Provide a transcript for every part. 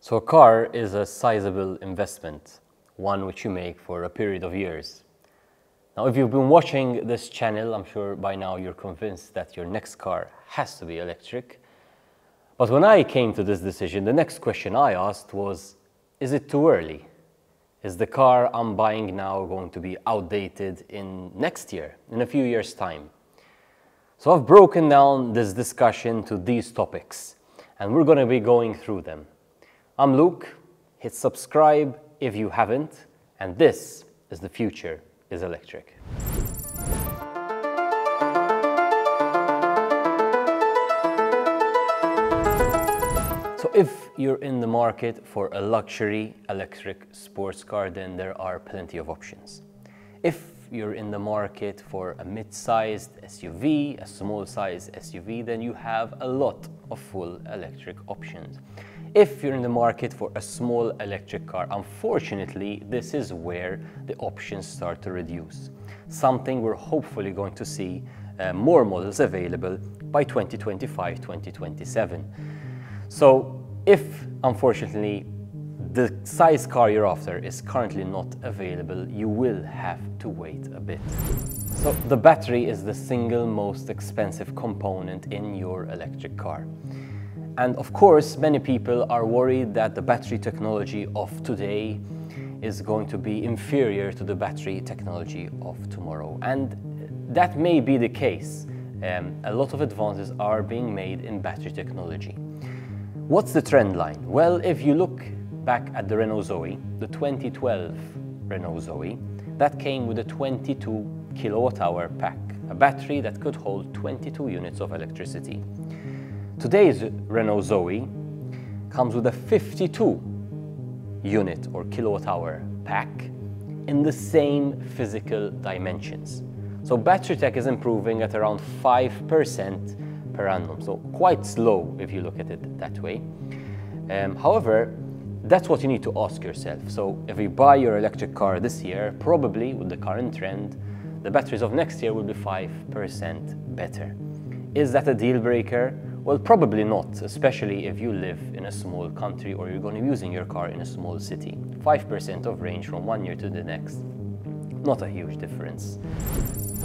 So a car is a sizable investment, one which you make for a period of years. Now, if you've been watching this channel, I'm sure by now you're convinced that your next car has to be electric. But when I came to this decision, the next question I asked was, is it too early? Is the car I'm buying now going to be outdated in next year, in a few years' time? So I've broken down this discussion to these topics, and we're going to be going through them. I'm Luke, hit subscribe if you haven't, and this is The Future is Electric. So if you're in the market for a luxury electric sports car, then there are plenty of options. If you're in the market for a mid-sized SUV, a small-sized SUV, then you have a lot of full electric options. If you're in the market for a small electric car, unfortunately, this is where the options start to reduce. Something we're hopefully going to see more models available by 2025, 2027. So if, unfortunately, the size car you're after is currently not available, you will have to wait a bit. So the battery is the single most expensive component in your electric car. And of course, many people are worried that the battery technology of today is going to be inferior to the battery technology of tomorrow. And that may be the case. A lot of advances are being made in battery technology. What's the trend line? Well, if you look back at the Renault Zoe, the 2012 Renault Zoe, that came with a 22 kilowatt-hour pack, a battery that could hold 22 units of electricity. Today's Renault Zoe comes with a 52 unit or kilowatt-hour pack in the same physical dimensions. So battery tech is improving at around 5% per annum, so quite slow if you look at it that way. However, that's what you need to ask yourself. So if you buy your electric car this year, probably with the current trend, the batteries of next year will be 5% better. Is that a deal breaker? Well, probably not, especially if you live in a small country or you're going to be using your car in a small city. 5% of range from one year to the next, not a huge difference.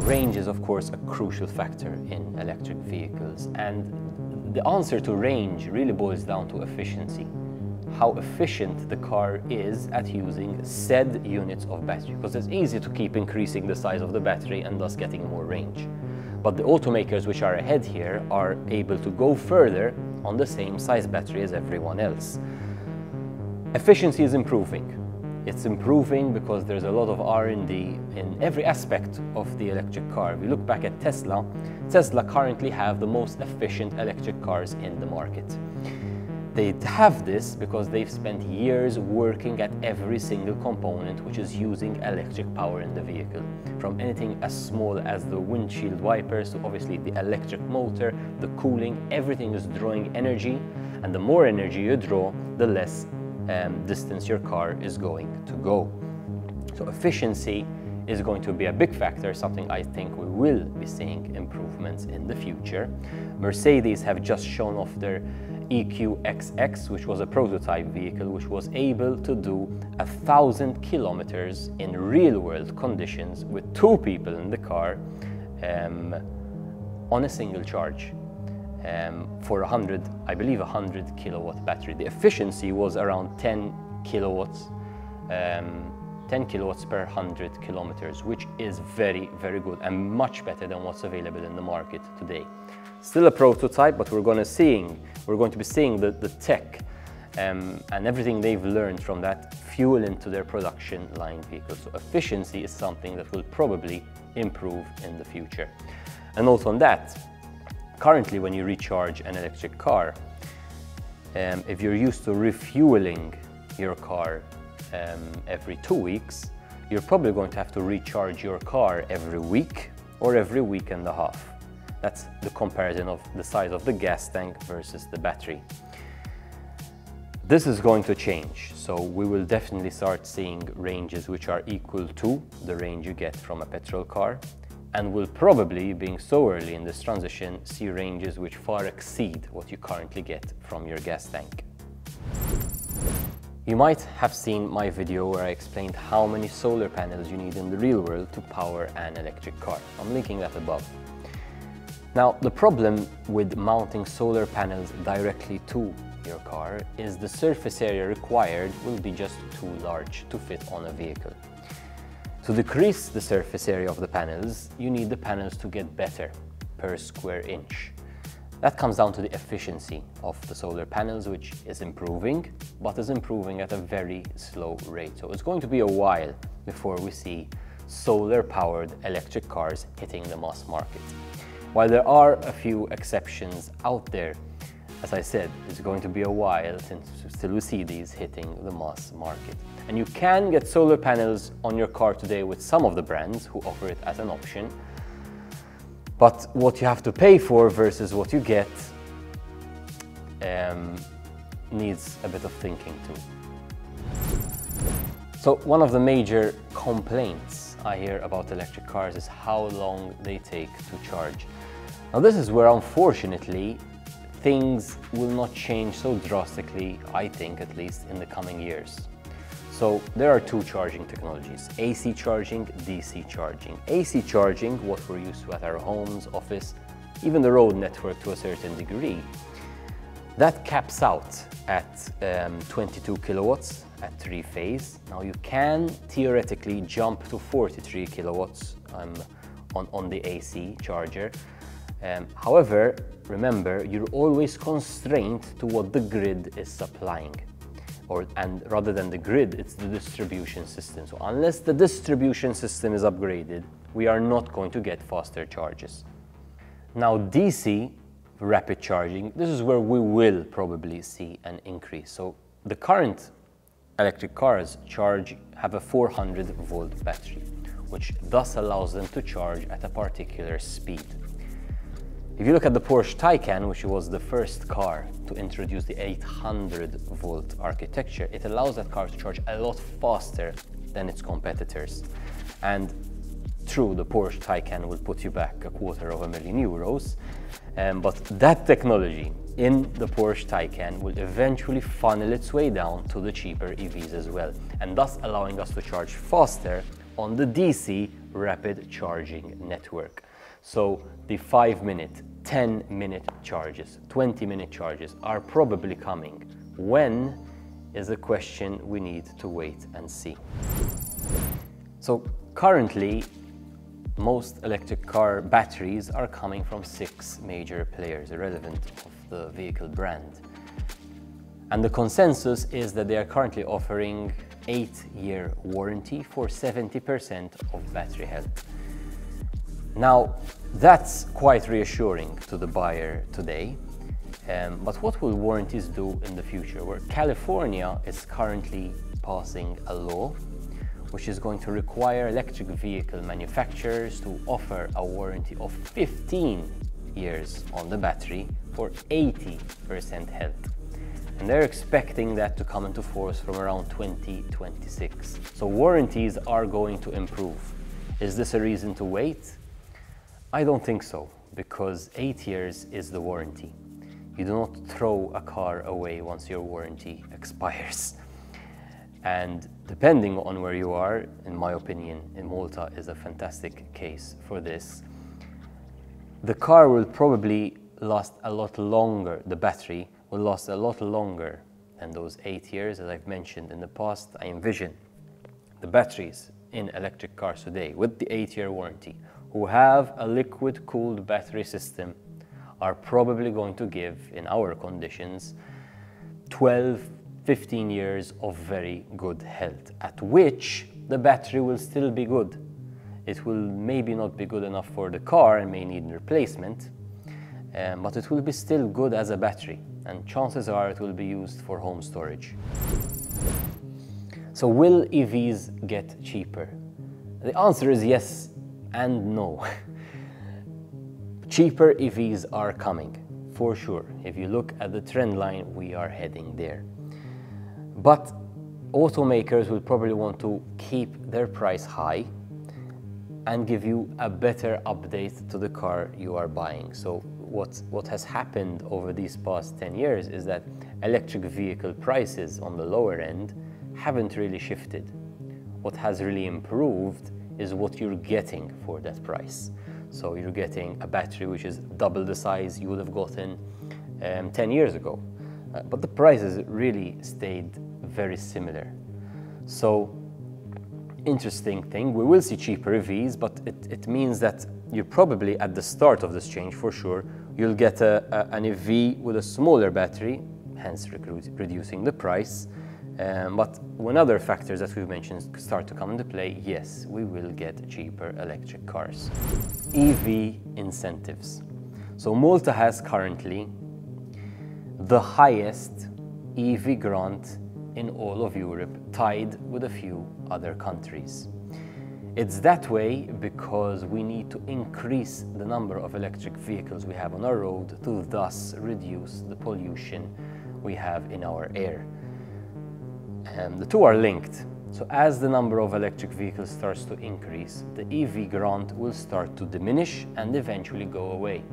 Range is, of course, a crucial factor in electric vehicles, and the answer to range really boils down to efficiency. How efficient the car is at using said units of battery, because it's easy to keep increasing the size of the battery and thus getting more range. But the automakers which are ahead here are able to go further on the same size battery as everyone else. Efficiency is improving. It's improving because there's a lot of R&D in every aspect of the electric car. If you look back at Tesla, Tesla currently have the most efficient electric cars in the market. They have this because they've spent years working at every single component which is using electric power in the vehicle. From anything as small as the windshield wipers to obviously the electric motor, the cooling, everything is drawing energy, and the more energy you draw, the less distance your car is going to go. So efficiency is going to be a big factor, something I think we will be seeing improvements in the future. Mercedes have just shown off their EQXX, which was a prototype vehicle which was able to do 1,000 kilometers in real-world conditions with two people in the car on a single charge for 100, I believe 100 kilowatt battery. The efficiency was around 10 kilowatts per 100 kilometers, which is very, very good and much better than what's available in the market today. Still a prototype, but we're going to be seeing the tech and everything they've learned from that fuel into their production line vehicles. So efficiency is something that will probably improve in the future. And also on that, currently when you recharge an electric car, if you're used to refueling your car every 2 weeks, you're probably going to have to recharge your car every week or every week and a half. That's the comparison of the size of the gas tank versus the battery. This is going to change, so we will definitely start seeing ranges which are equal to the range you get from a petrol car, and will probably, being so early in this transition, see ranges which far exceed what you currently get from your gas tank. You might have seen my video where I explained how many solar panels you need in the real world to power an electric car. I'm linking that above. Now, the problem with mounting solar panels directly to your car is the surface area required will be just too large to fit on a vehicle. To decrease the surface area of the panels, you need the panels to get better per square inch. That comes down to the efficiency of the solar panels, which is improving, but is improving at a very slow rate. So it's going to be a while before we see solar-powered electric cars hitting the mass market. While there are a few exceptions out there, as I said, it's going to be a while since still we see these hitting the mass market. And you can get solar panels on your car today with some of the brands who offer it as an option. But what you have to pay for versus what you get needs a bit of thinking too. So one of the major complaints I hear about electric cars is how long they take to charge. Now this is where, unfortunately, things will not change so drastically, I think, at least in the coming years. So there are two charging technologies, AC charging, DC charging. AC charging, what we're used to at our homes, office, even the road network to a certain degree, that caps out at 22 kilowatts at 3-phase. Now you can theoretically jump to 43 kilowatts on the AC charger. However, remember, you're always constrained to what the grid is supplying. And rather than the grid, it's the distribution system. So unless the distribution system is upgraded, we are not going to get faster charges. Now DC, rapid charging, this is where we will probably see an increase. So the current electric cars have a 400-volt battery, which thus allows them to charge at a particular speed. If you look at the Porsche Taycan, which was the first car to introduce the 800-volt architecture, it allows that car to charge a lot faster than its competitors. And true, the Porsche Taycan will put you back €250,000, but that technology in the Porsche Taycan will eventually funnel its way down to the cheaper EVs as well, and thus allowing us to charge faster on the DC rapid charging network. So the 5-minute, 10-minute charges, 20-minute charges are probably coming. When is a question we need to wait and see. So currently, most electric car batteries are coming from 6 major players, irrelevant of the vehicle brand. And the consensus is that they are currently offering 8-year warranty for 70% of battery health. Now, that's quite reassuring to the buyer today, but what will warranties do in the future? Where California is currently passing a law which is going to require electric vehicle manufacturers to offer a warranty of 15 years on the battery for 80% health. And they're expecting that to come into force from around 2026. So warranties are going to improve. Is this a reason to wait? I don't think so, because 8 years is the warranty. You do not throw a car away once your warranty expires. And depending on where you are, in my opinion, in Malta is a fantastic case for this. The car will probably last a lot longer, the battery will last a lot longer than those 8 years. As I've mentioned in the past, I envision the batteries in electric cars today with the 8-year warranty who have a liquid-cooled battery system are probably going to give, in our conditions, 12-15 years of very good health, at which the battery will still be good. It will maybe not be good enough for the car and may need replacement, but it will be still good as a battery, and chances are it will be used for home storage. So will EVs get cheaper? The answer is yes and no. Cheaper EVs are coming, for sure. If you look at the trend line, we are heading there. But automakers will probably want to keep their price high and give you a better update to the car you are buying. So what has happened over these past 10 years is that electric vehicle prices on the lower end haven't really shifted. What has really improved is what you're getting for that price. So you're getting a battery which is double the size you would have gotten 10 years ago. But the prices really stayed very similar. So, interesting thing, we will see cheaper EVs, but it means that you're probably at the start of this change for sure, you'll get an EV with a smaller battery, hence reducing the price. But when other factors that we've mentioned start to come into play, yes, we will get cheaper electric cars. EV incentives. So Malta has currently the highest EV grant in all of Europe, tied with a few other countries. It's that way because we need to increase the number of electric vehicles we have on our road to thus reduce the pollution we have in our air. The two are linked. So as the number of electric vehicles starts to increase, the EV grant will start to diminish and eventually go away.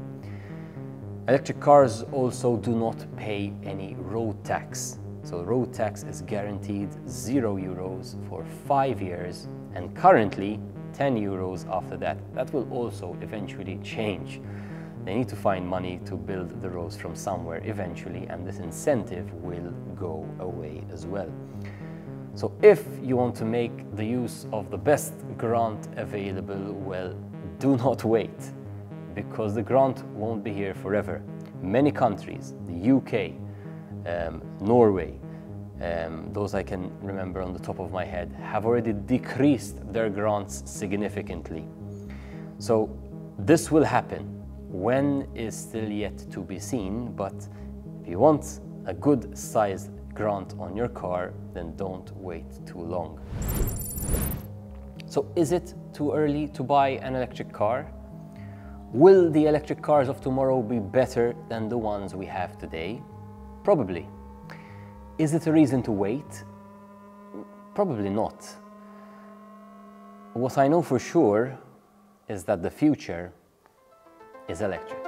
Electric cars also do not pay any road tax. So road tax is guaranteed €0 for 5 years, and currently €10 after that. That will also eventually change. They need to find money to build the roads from somewhere eventually, and this incentive will go away as well. So if you want to make the use of the best grant available, well, do not wait, because the grant won't be here forever. Many countries, the UK, Norway, those I can remember on the top of my head, have already decreased their grants significantly. So this will happen. When is still yet to be seen, but if you want a good sized grant on your car, then don't wait too long. So is it too early to buy an electric car? Will the electric cars of tomorrow be better than the ones we have today? Probably. Is it a reason to wait? Probably not. What I know for sure is that the future is electric.